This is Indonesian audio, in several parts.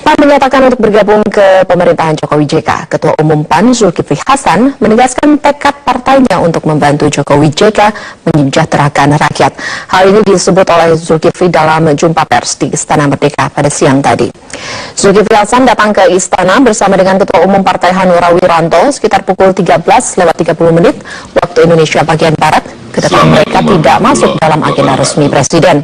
PAN menyatakan untuk bergabung ke pemerintahan Jokowi JK. Ketua Umum PAN Zulkifli Hasan menegaskan tekad partainya untuk membantu Jokowi JK menyejahterakan rakyat. Hal ini disebut oleh Zulkifli dalam jumpa pers di Istana Merdeka pada siang tadi. Zulkifli Hasan datang ke Istana bersama dengan Ketua Umum Partai Hanura Wiranto sekitar pukul 13.30 waktu Indonesia bagian Barat. Kedatangan mereka tidak masuk dalam agenda resmi Presiden.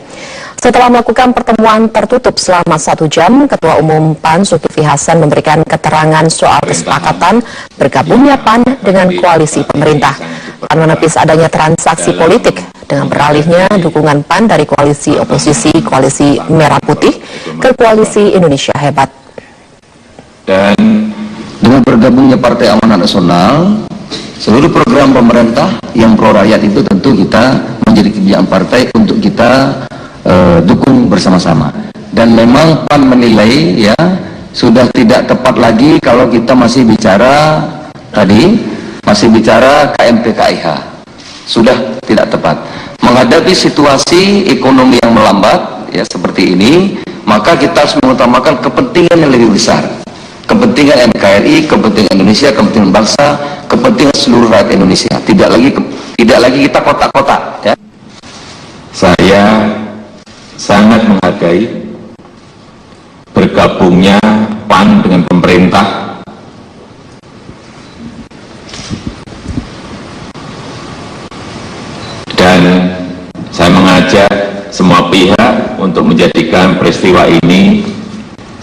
Setelah melakukan pertemuan tertutup selama 1 jam, Ketua Umum PAN Zulkifli Hasan memberikan keterangan soal kesepakatan bergabungnya PAN dengan koalisi pemerintah. PAN menepis adanya transaksi politik dengan beralihnya dukungan PAN dari koalisi oposisi Koalisi Merah Putih ke Koalisi Indonesia Hebat. Dan dengan bergabungnya Partai Amanat Nasional, seluruh program pemerintah yang pro rakyat itu tentu kita menjadi kebijakan partai untuk kita dukung bersama-sama. Dan memang PAN menilai ya sudah tidak tepat lagi kalau kita masih bicara KMP KIH, sudah tidak tepat. Menghadapi situasi ekonomi yang melambat ya seperti ini, maka kita harus mengutamakan kepentingan yang lebih besar, kepentingan NKRI, kepentingan Indonesia, kepentingan bangsa, kepentingan seluruh rakyat Indonesia. Tidak lagi kita kotak-kotak ya. Saya sangat menghargai bergabungnya PAN dengan pemerintah dan saya mengajak semua pihak untuk menjadikan peristiwa ini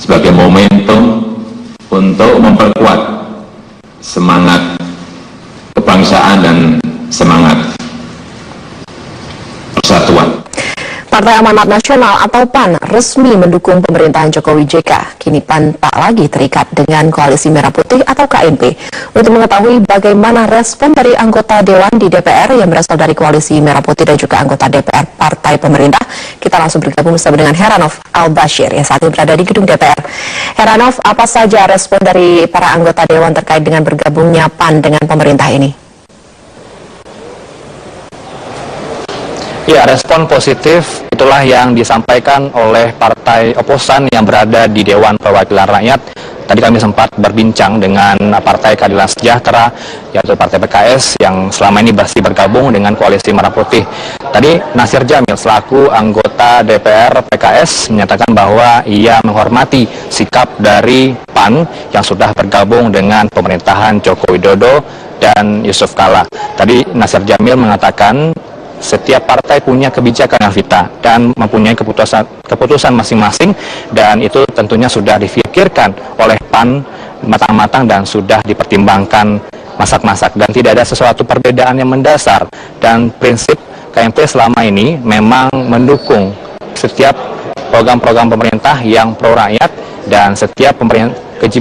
sebagai momentum untuk memperkuat semangat kebangsaan dan semangat persatuan. Partai Amanat Nasional atau PAN resmi mendukung pemerintahan Jokowi JK. Kini PAN tak lagi terikat dengan Koalisi Merah Putih atau KMP. Untuk mengetahui bagaimana respon dari anggota Dewan di DPR yang berasal dari Koalisi Merah Putih dan juga anggota DPR Partai Pemerintah, kita langsung bergabung bersama dengan Heranov Al-Bashir yang saat ini berada di gedung DPR. Heranov, apa saja respon dari para anggota Dewan terkait dengan bergabungnya PAN dengan pemerintah ini? Ya, respon positif itulah yang disampaikan oleh partai oposan yang berada di Dewan Perwakilan Rakyat. Tadi kami sempat berbincang dengan Partai Keadilan Sejahtera, yaitu Partai PKS yang selama ini masih bergabung dengan Koalisi Merah Putih. Tadi Nasir Jamil selaku anggota DPR PKS menyatakan bahwa ia menghormati sikap dari PAN yang sudah bergabung dengan pemerintahan Joko Widodo dan Yusuf Kala. Tadi Nasir Jamil mengatakan setiap partai punya kebijakan Alvita dan mempunyai keputusan masing-masing, dan itu tentunya sudah dipikirkan oleh PAN matang-matang dan sudah dipertimbangkan masak-masak, dan tidak ada sesuatu perbedaan yang mendasar. Dan prinsip KMP selama ini memang mendukung setiap program-program pemerintah yang pro rakyat, dan setiap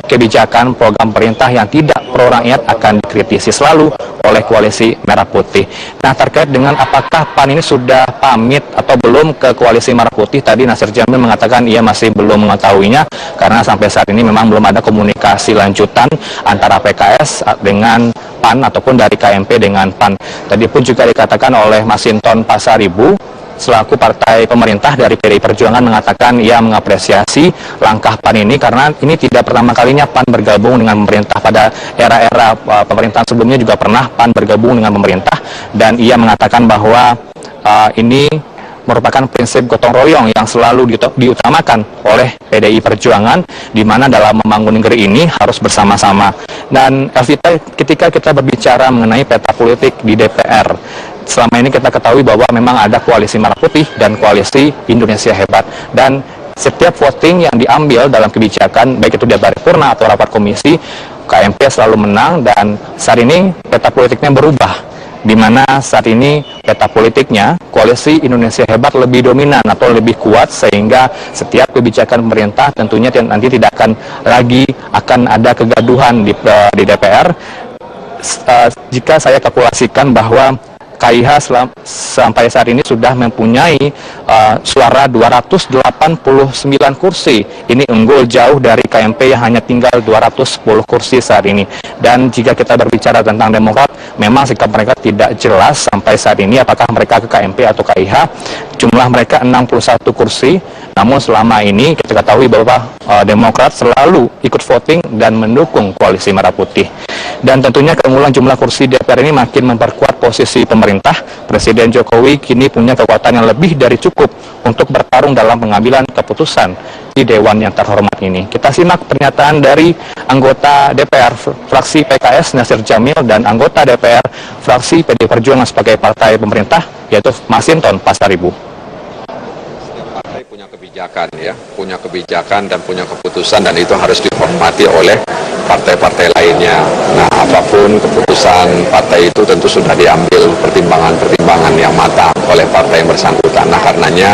kebijakan program pemerintah yang tidak pro rakyat akan dikritisi selalu oleh Koalisi Merah Putih. Nah, terkait dengan apakah PAN ini sudah pamit atau belum ke Koalisi Merah Putih, tadi Nasir Jamil mengatakan ia masih belum mengetahuinya karena sampai saat ini memang belum ada komunikasi lanjutan antara PKS dengan PAN ataupun dari KMP dengan PAN. Tadi pun juga dikatakan oleh Masinton Pasaribu selaku partai pemerintah dari PDI Perjuangan mengatakan ia mengapresiasi langkah PAN ini karena ini tidak pertama kalinya PAN bergabung dengan pemerintah. Pada era-era pemerintahan sebelumnya juga pernah PAN bergabung dengan pemerintah, dan ia mengatakan bahwa ini merupakan prinsip gotong royong yang selalu diutamakan oleh PDI Perjuangan, di mana dalam membangun negeri ini harus bersama-sama. Dan Elvita, ketika kita berbicara mengenai peta politik di DPR, selama ini kita ketahui bahwa memang ada Koalisi Merah Putih dan Koalisi Indonesia Hebat, dan setiap voting yang diambil dalam kebijakan, baik itu di paripurna atau rapat komisi, KMP selalu menang. Dan saat ini peta politiknya berubah, di mana saat ini peta politiknya Koalisi Indonesia Hebat lebih dominan atau lebih kuat, sehingga setiap kebijakan pemerintah tentunya nanti tidak akan ada kegaduhan di DPR. Jika saya kalkulasikan bahwa KIH sampai saat ini sudah mempunyai suara 289 kursi. Ini unggul jauh dari KMP yang hanya tinggal 210 kursi saat ini. Dan jika kita berbicara tentang Demokrat, memang sikap mereka tidak jelas sampai saat ini apakah mereka ke KMP atau KIH. Jumlah mereka 61 kursi. Namun selama ini kita ketahui bahwa Demokrat selalu ikut voting dan mendukung koalisi Merah Putih. Dan tentunya keunggulan jumlah kursi DPR ini makin memperkuat posisi pemerintah. Presiden Jokowi kini punya kekuatan yang lebih dari cukup untuk bertarung dalam pengambilan keputusan di Dewan yang terhormat ini. Kita simak pernyataan dari anggota DPR fraksi PKS Nasir Jamil dan anggota DPR fraksi PD Perjuangan sebagai partai pemerintah, yaitu Masinton Pasaribu. Partai punya kebijakan ya, punya kebijakan dan punya keputusan, dan itu harus dihormati oleh partai-partai lainnya. Nah, apapun keputusan partai itu tentu sudah diambil pertimbangan-pertimbangan yang matang oleh partai yang bersangkutan. Nah, karenanya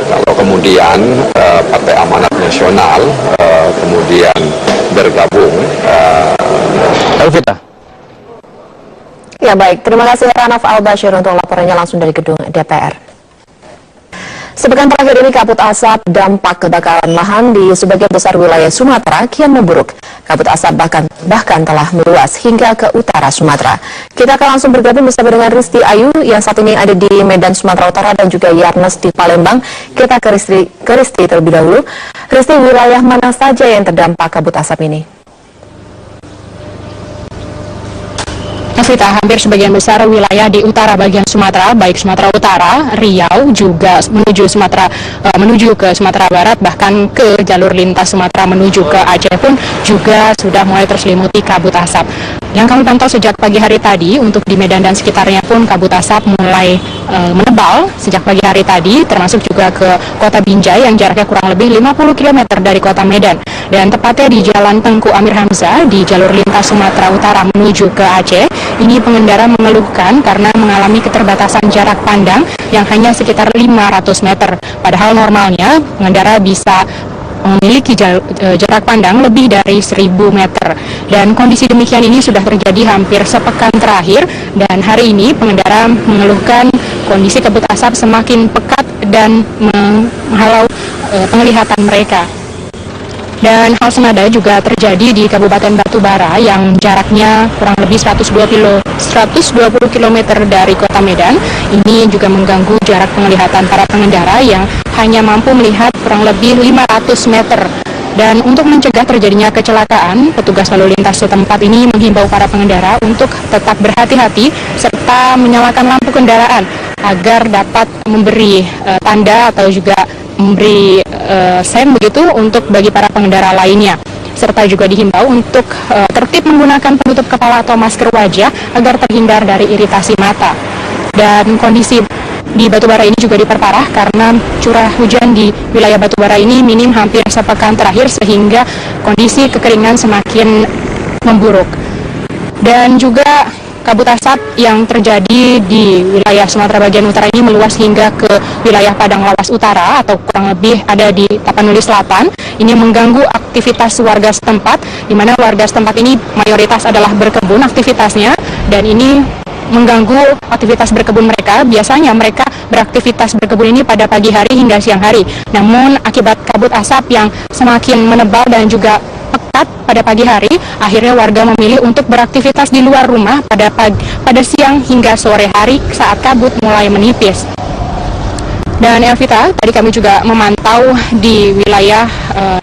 kalau kemudian Partai Amanat Nasional kemudian bergabung. Elvita. Ya baik, terima kasih Ranaf Al-Bashir untuk laporannya langsung dari gedung DPR. Sepekan terakhir ini kabut asap dampak kebakaran lahan di sebagian besar wilayah Sumatera kian memburuk. Kabut asap bahkan telah meluas hingga ke utara Sumatera. Kita akan langsung bergabung bersama dengan Risti Ayu yang saat ini ada di Medan, Sumatera Utara, dan juga Yarnes di Palembang. Kita ke Risti terlebih dahulu. Risti, wilayah mana saja yang terdampak kabut asap ini? Vita, hampir sebagian besar wilayah di utara bagian Sumatera, baik Sumatera Utara, Riau, juga menuju ke Sumatera Barat, bahkan ke jalur lintas Sumatera menuju ke Aceh pun juga sudah mulai terselimuti kabut asap. Yang kami pantau sejak pagi hari tadi, untuk di Medan dan sekitarnya pun kabut asap mulai menebal sejak pagi hari tadi, termasuk juga ke kota Binjai yang jaraknya kurang lebih 50 km dari kota Medan. Dan tepatnya di Jalan Tengku Amir Hamzah di jalur lintas Sumatera Utara menuju ke Aceh, ini pengendara mengeluhkan karena mengalami keterbatasan jarak pandang yang hanya sekitar 500 meter. Padahal normalnya pengendara bisa memiliki jarak pandang lebih dari 1000 meter. Dan kondisi demikian ini sudah terjadi hampir sepekan terakhir, dan hari ini pengendara mengeluhkan kondisi kabut asap semakin pekat dan menghalau penglihatan mereka. Dan hal senada juga terjadi di Kabupaten Batubara yang jaraknya kurang lebih 120 km dari kota Medan. Ini juga mengganggu jarak penglihatan para pengendara yang hanya mampu melihat kurang lebih 500 meter. Dan untuk mencegah terjadinya kecelakaan, petugas lalu lintas setempat ini menghimbau para pengendara untuk tetap berhati-hati serta menyalakan lampu kendaraan agar dapat memberi tanda atau juga memberi sen begitu untuk bagi para pengendara lainnya. Serta juga dihimbau untuk tertib menggunakan penutup kepala atau masker wajah agar terhindar dari iritasi mata. Dan kondisi di Batubara ini juga diperparah karena curah hujan di wilayah Batubara ini minim hampir sepekan terakhir, sehingga kondisi kekeringan semakin memburuk. Dan juga kabut asap yang terjadi di wilayah Sumatera bagian utara ini meluas hingga ke wilayah Padang Lawas Utara atau kurang lebih ada di Tapanuli Selatan. Ini mengganggu aktivitas warga setempat, di mana warga setempat ini mayoritas adalah berkebun aktivitasnya, dan ini mengganggu aktivitas berkebun mereka. Biasanya mereka beraktivitas berkebun ini pada pagi hari hingga siang hari. Namun akibat kabut asap yang semakin menebal dan juga pekat pada pagi hari, akhirnya warga memilih untuk beraktivitas di luar rumah pada siang hingga sore hari saat kabut mulai menipis. Dan Elvita, tadi kami juga memantau di wilayah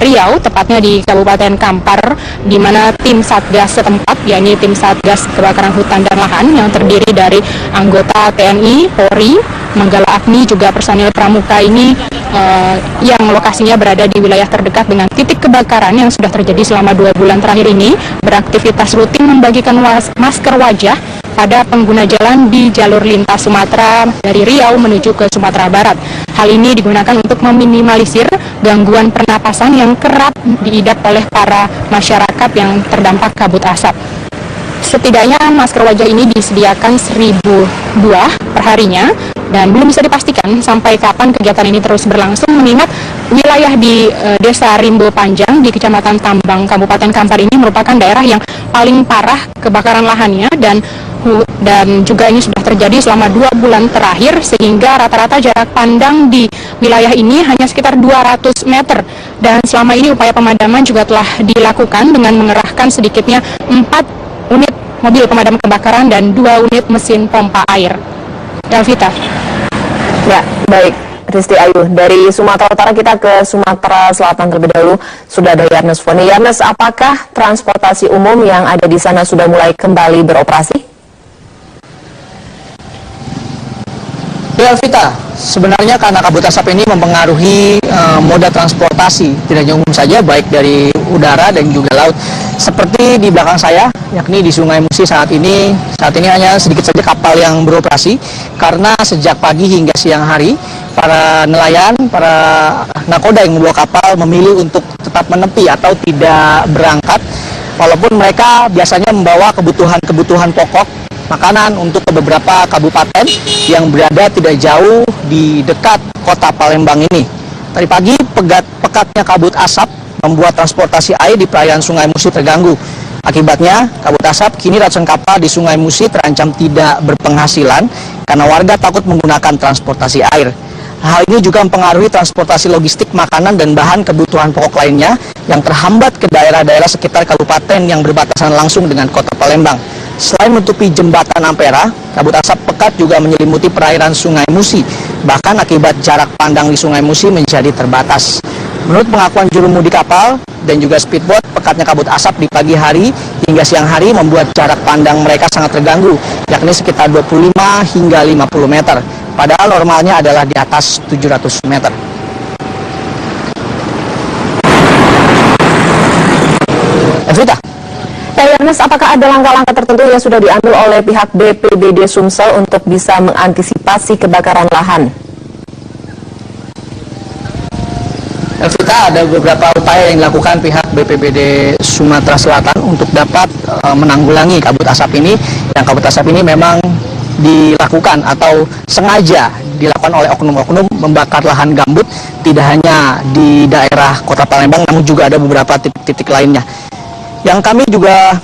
Riau, tepatnya di Kabupaten Kampar, di mana tim Satgas setempat, yakni tim Satgas Kebakaran Hutan dan Lahan yang terdiri dari anggota TNI, Polri, Manggala Agni, juga personil pramuka ini yang lokasinya berada di wilayah terdekat dengan titik kebakaran yang sudah terjadi selama 2 bulan terakhir ini, beraktivitas rutin membagikan masker wajah pada pengguna jalan di jalur lintas Sumatera dari Riau menuju ke Sumatera Barat. Hal ini digunakan untuk meminimalisir gangguan pernapasan yang kerap diidap oleh para masyarakat yang terdampak kabut asap. Setidaknya masker wajah ini disediakan 1.000 buah perharinya dan belum bisa dipastikan sampai kapan kegiatan ini terus berlangsung mengingat wilayah di Desa Rimbo Panjang di Kecamatan Tambang Kabupaten Kampar ini merupakan daerah yang paling parah kebakaran lahannya dan juga ini sudah terjadi selama 2 bulan terakhir sehingga rata-rata jarak pandang di wilayah ini hanya sekitar 200 meter dan selama ini upaya pemadaman juga telah dilakukan dengan mengerahkan sedikitnya 4 unit mobil pemadam kebakaran dan 2 unit mesin pompa air. Elvita. Ya, baik. Risti Ayu, dari Sumatera Utara kita ke Sumatera Selatan terlebih dahulu. Sudah ada Yarnes Foni. Yarnes, apakah transportasi umum yang ada di sana sudah mulai kembali beroperasi? Ya, Elvita, sebenarnya karena kabut asap ini mempengaruhi moda transportasi, tidak hanya umum saja, baik dari udara dan juga laut. Seperti di belakang saya, yakni di Sungai Musi saat ini hanya sedikit saja kapal yang beroperasi, karena sejak pagi hingga siang hari, para nelayan, para nakoda yang membawa kapal memilih untuk tetap menepi atau tidak berangkat, walaupun mereka biasanya membawa kebutuhan pokok, makanan untuk ke beberapa kabupaten yang berada tidak jauh di dekat kota Palembang ini. Tadi pagi, pekatnya kabut asap membuat transportasi air di perairan Sungai Musi terganggu. Akibatnya, kabut asap kini ratusan kapal di Sungai Musi terancam tidak berpenghasilan karena warga takut menggunakan transportasi air. Hal ini juga mempengaruhi transportasi logistik makanan dan bahan kebutuhan pokok lainnya yang terhambat ke daerah-daerah sekitar kabupaten yang berbatasan langsung dengan kota Palembang. Selain menutupi jembatan Ampera, kabut asap pekat juga menyelimuti perairan Sungai Musi. Bahkan akibat jarak pandang di Sungai Musi menjadi terbatas. Menurut pengakuan juru mudi kapal dan juga speedboat, pekatnya kabut asap di pagi hari hingga siang hari membuat jarak pandang mereka sangat terganggu, yakni sekitar 25 hingga 50 meter. Padahal normalnya adalah di atas 700 meter. Evita. Ya, Yarnes, apakah ada langkah-langkah tertentu yang sudah diambil oleh pihak BPBD Sumsel untuk bisa mengantisipasi kebakaran lahan? Elvita, ada beberapa upaya yang dilakukan pihak BPBD Sumatera Selatan untuk dapat menanggulangi kabut asap ini. Yang kabut asap ini memang dilakukan atau sengaja dilakukan oleh oknum-oknum membakar lahan gambut, tidak hanya di daerah kota Palembang, namun juga ada beberapa titik-titik lainnya. Yang kami juga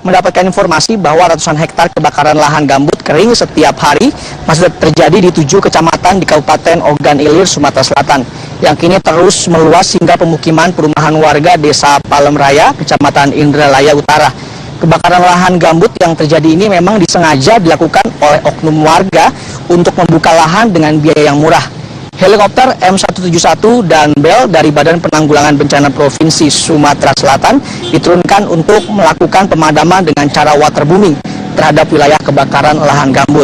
mendapatkan informasi bahwa ratusan hektar kebakaran lahan gambut kering setiap hari masih terjadi di 7 kecamatan di Kabupaten Ogan Ilir, Sumatera Selatan, yang kini terus meluas hingga pemukiman perumahan warga Desa Palem Raya, Kecamatan Indralaya Utara. Kebakaran lahan gambut yang terjadi ini memang disengaja dilakukan oleh oknum warga untuk membuka lahan dengan biaya yang murah. Helikopter M171 dan Bel dari Badan Penanggulangan Bencana Provinsi Sumatera Selatan diturunkan untuk melakukan pemadaman dengan cara waterbooming terhadap wilayah kebakaran lahan gambut.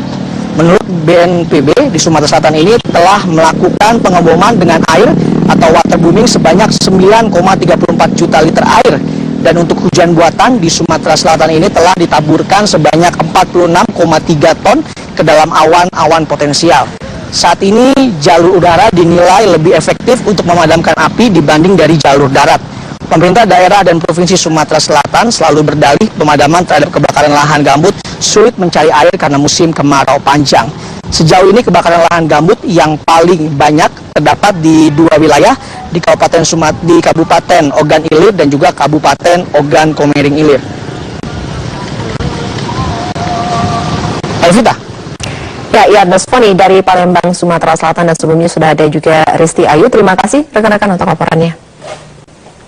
Menurut BNPB di Sumatera Selatan ini telah melakukan pengeboman dengan air atau waterbooming sebanyak 9,34 juta liter air. Dan untuk hujan buatan di Sumatera Selatan ini telah ditaburkan sebanyak 46,3 ton ke dalam awan-awan potensial. Saat ini jalur udara dinilai lebih efektif untuk memadamkan api dibanding dari jalur darat. Pemerintah daerah dan Provinsi Sumatera Selatan selalu berdalih pemadaman terhadap kebakaran lahan gambut sulit mencari air karena musim kemarau panjang. Sejauh ini kebakaran lahan gambut yang paling banyak terdapat di 2 wilayah di Kabupaten Ogan Ilir dan juga Kabupaten Ogan Komering Ilir. Elvita. Ya, Yarnes Foni dari Palembang, Sumatera Selatan, dan sebelumnya sudah ada juga Risti Ayu. Terima kasih rekan-rekan untuk laporannya.